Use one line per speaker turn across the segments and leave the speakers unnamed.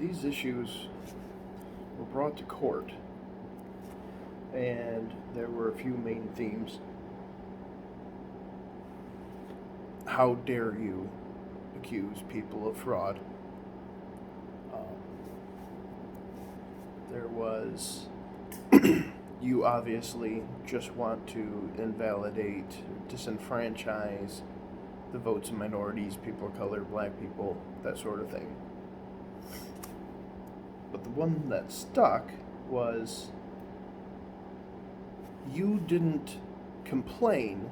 these issues were brought to court, and there were a few main themes. How dare you accuse people of fraud? There was, you obviously just want to invalidate, disenfranchise the votes of minorities, people of color, black people, that sort of thing. But the one that stuck was, you didn't complain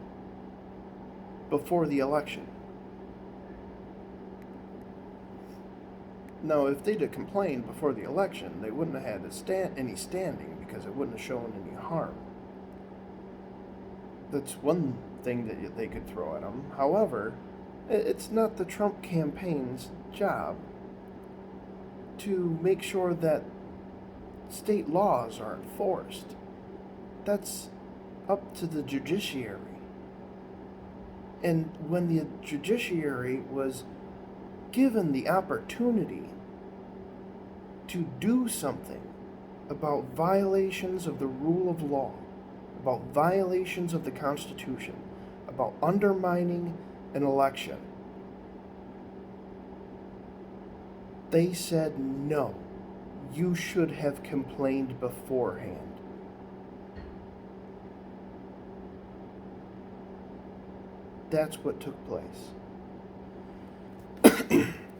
before the election. Now, if they'd have complained before the election, they wouldn't have had any standing because it wouldn't have shown any harm. That's one thing that they could throw at them. However, it's not the Trump campaign's job to make sure that state laws are enforced. That's up to the judiciary. And when the judiciary was given the opportunity to do something about violations of the rule of law, about violations of the Constitution, about undermining an election, they said no. You should have complained beforehand. That's what took place.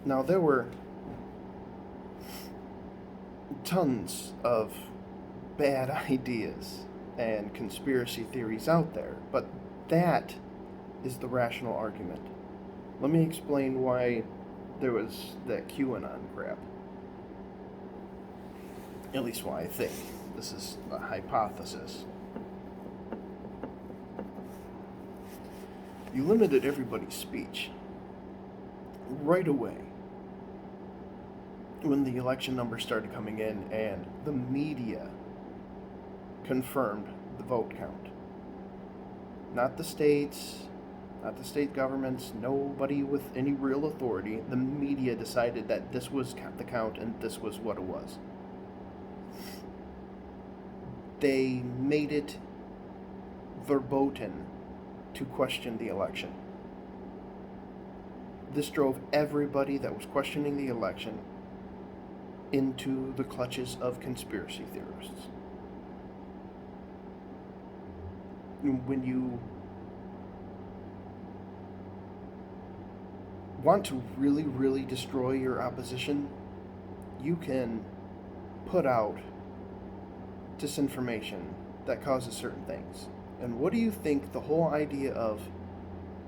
Now, there were tons of bad ideas and conspiracy theories out there, but that is the rational argument. Let me explain why there was that QAnon crap. At least why I think. This is a hypothesis. You limited everybody's speech right away when the election numbers started coming in and the media confirmed the vote count. Not the states, not the state governments, nobody with any real authority. The media decided that this was the count and this was what it was. They made it verboten to question the election. This drove everybody that was questioning the election into the clutches of conspiracy theorists. When you want to really, really destroy your opposition, you can put out disinformation that causes certain things. And what do you think the whole idea of,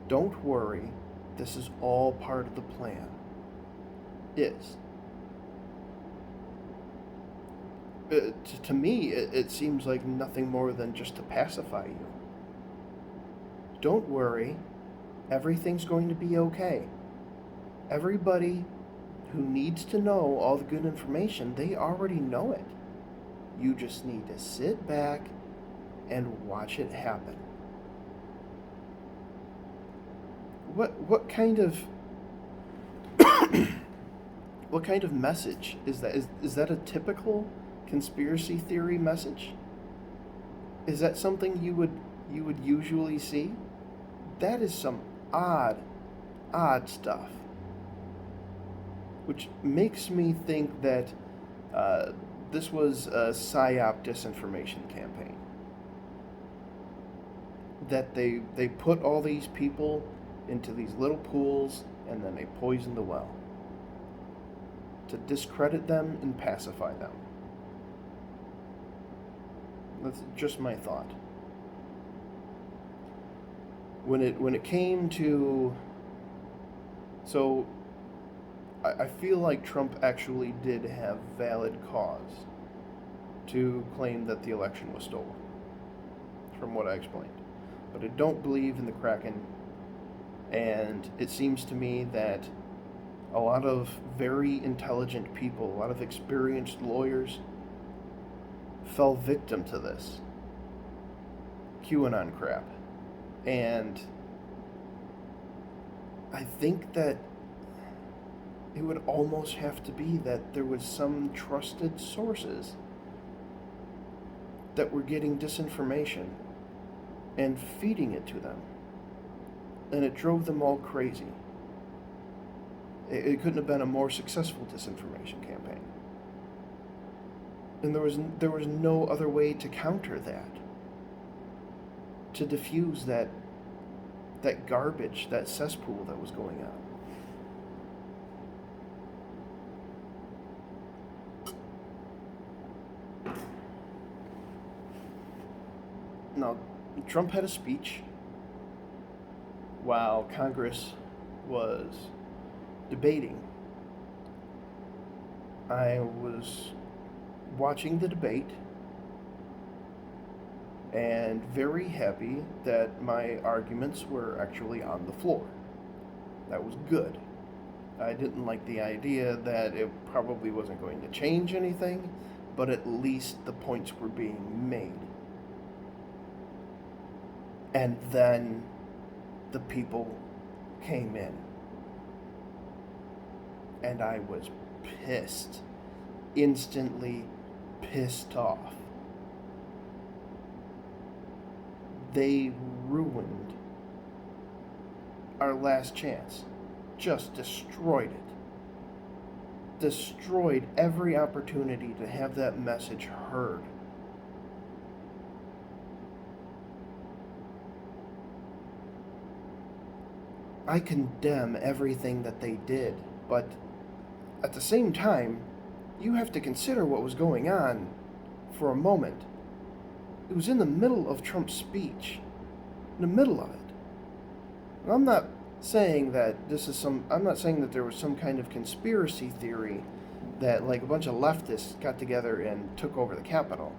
don't worry, this is all part of the plan, is? To me, it seems like nothing more than just to pacify you. Don't worry, everything's going to be okay. Everybody who needs to know all the good information, they already know it. You just need to sit back and watch it happen. What kind of what kind of message is that? Is that a typical conspiracy theory message? Is that something you would usually see? That is some odd stuff, which makes me think that this was a PSYOP disinformation campaign. That they put all these people into these little pools and then they poison the well to discredit them and pacify them. That's just my thought. When it came to, so I feel like Trump actually did have valid cause to claim that the election was stolen, from what I explained. But I don't believe in the Kraken, and it seems to me that a lot of very intelligent people, a lot of experienced lawyers, fell victim to this QAnon crap. And I think that it would almost have to be that there was some trusted sources that were getting disinformation and feeding it to them. And it drove them all crazy. It couldn't have been a more successful disinformation campaign. And there was no other way to counter that, to diffuse that garbage, that cesspool that was going on. Now, Trump had a speech while Congress was debating. I was watching the debate and very happy that my arguments were actually on the floor. That was good. I didn't like the idea that it probably wasn't going to change anything, but at least the points were being made. And then the people came in. And I was pissed. Instantly pissed off. They ruined our last chance. Just destroyed it. Destroyed every opportunity to have that message heard. I condemn everything that they did, but at the same time, you have to consider what was going on for a moment. It was in the middle of Trump's speech. In the middle of it. And I'm not saying that I'm not saying that there was some kind of conspiracy theory that like a bunch of leftists got together and took over the Capitol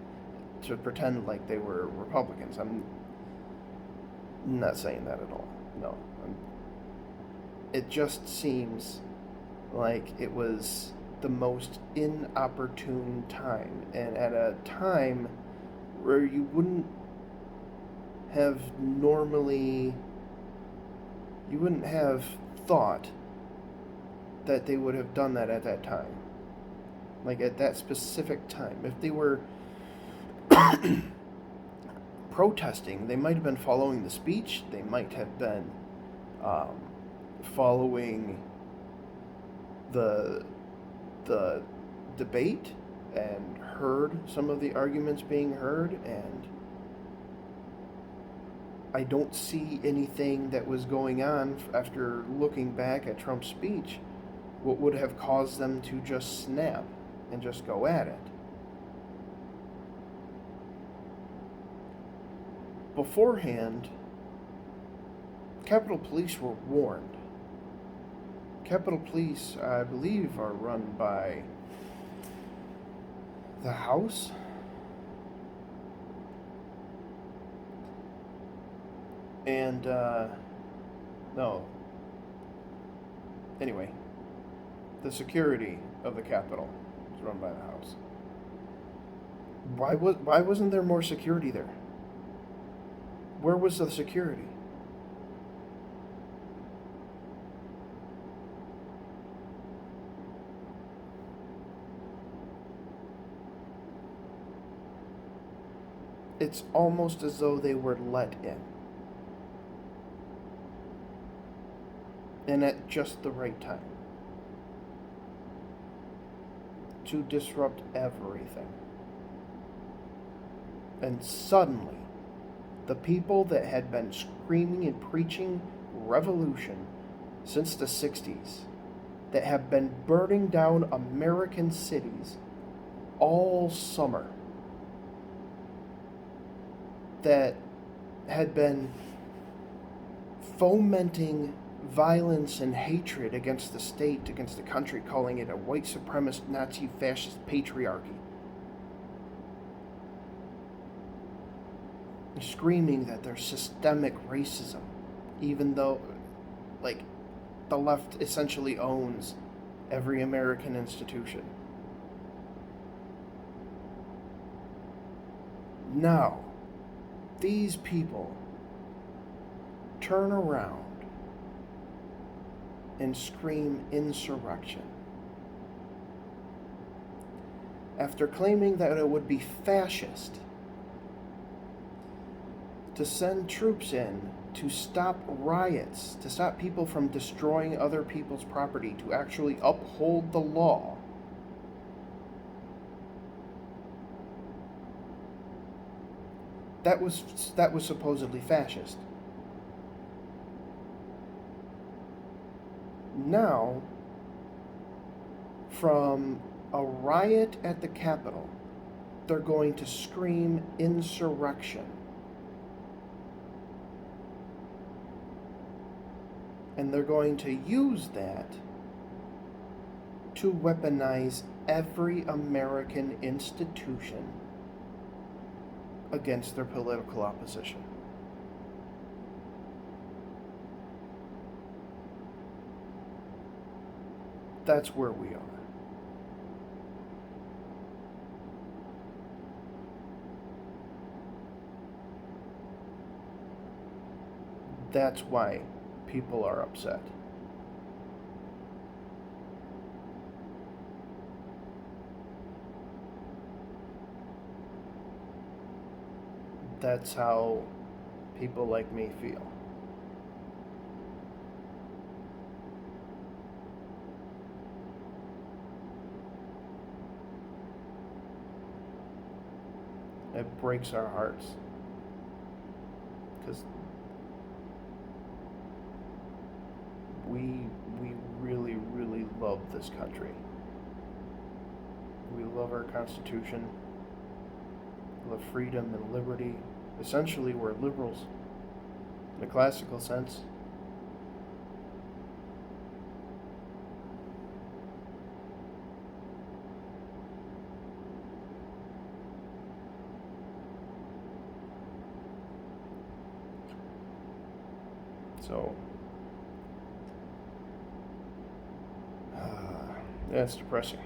to pretend like they were Republicans. I'm not saying that at all. No. It just seems like it was the most inopportune time, and at a time where you wouldn't have thought that they would have done that at that time. Like at that specific time. If they were protesting, they might have been following the speech, they might have been following the debate and heard some of the arguments being heard, and I don't see anything that was going on after looking back at Trump's speech what would have caused them to just snap and just go at it. Beforehand, Capitol Police were warned. Capitol Police, I believe, are run by the House. And, no. Anyway, the security of the Capitol is run by the House. Why wasn't there more security there? Where was the security? It's almost as though they were let in. And at just the right time. To disrupt everything. And suddenly, the people that had been screaming and preaching revolution since the 60s, that have been burning down American cities all summer, that had been fomenting violence and hatred against the state, against the country, calling it a white supremacist, Nazi, fascist patriarchy. Screaming that there's systemic racism, even though, like, the left essentially owns every American institution. Now, these people turn around and scream insurrection. after claiming that it would be fascist to send troops in to stop riots, to stop people from destroying other people's property, to actually uphold the law, that was supposedly fascist. Now, from a riot at the Capitol, they're going to scream insurrection. And they're going to use that to weaponize every American institution against their political opposition. That's where we are. That's why people are upset. That's how people like me feel. It breaks our hearts. Because we really, really love this country. We love our Constitution. We love freedom and liberty. Essentially, we're liberals in a classical sense. So, that's depressing.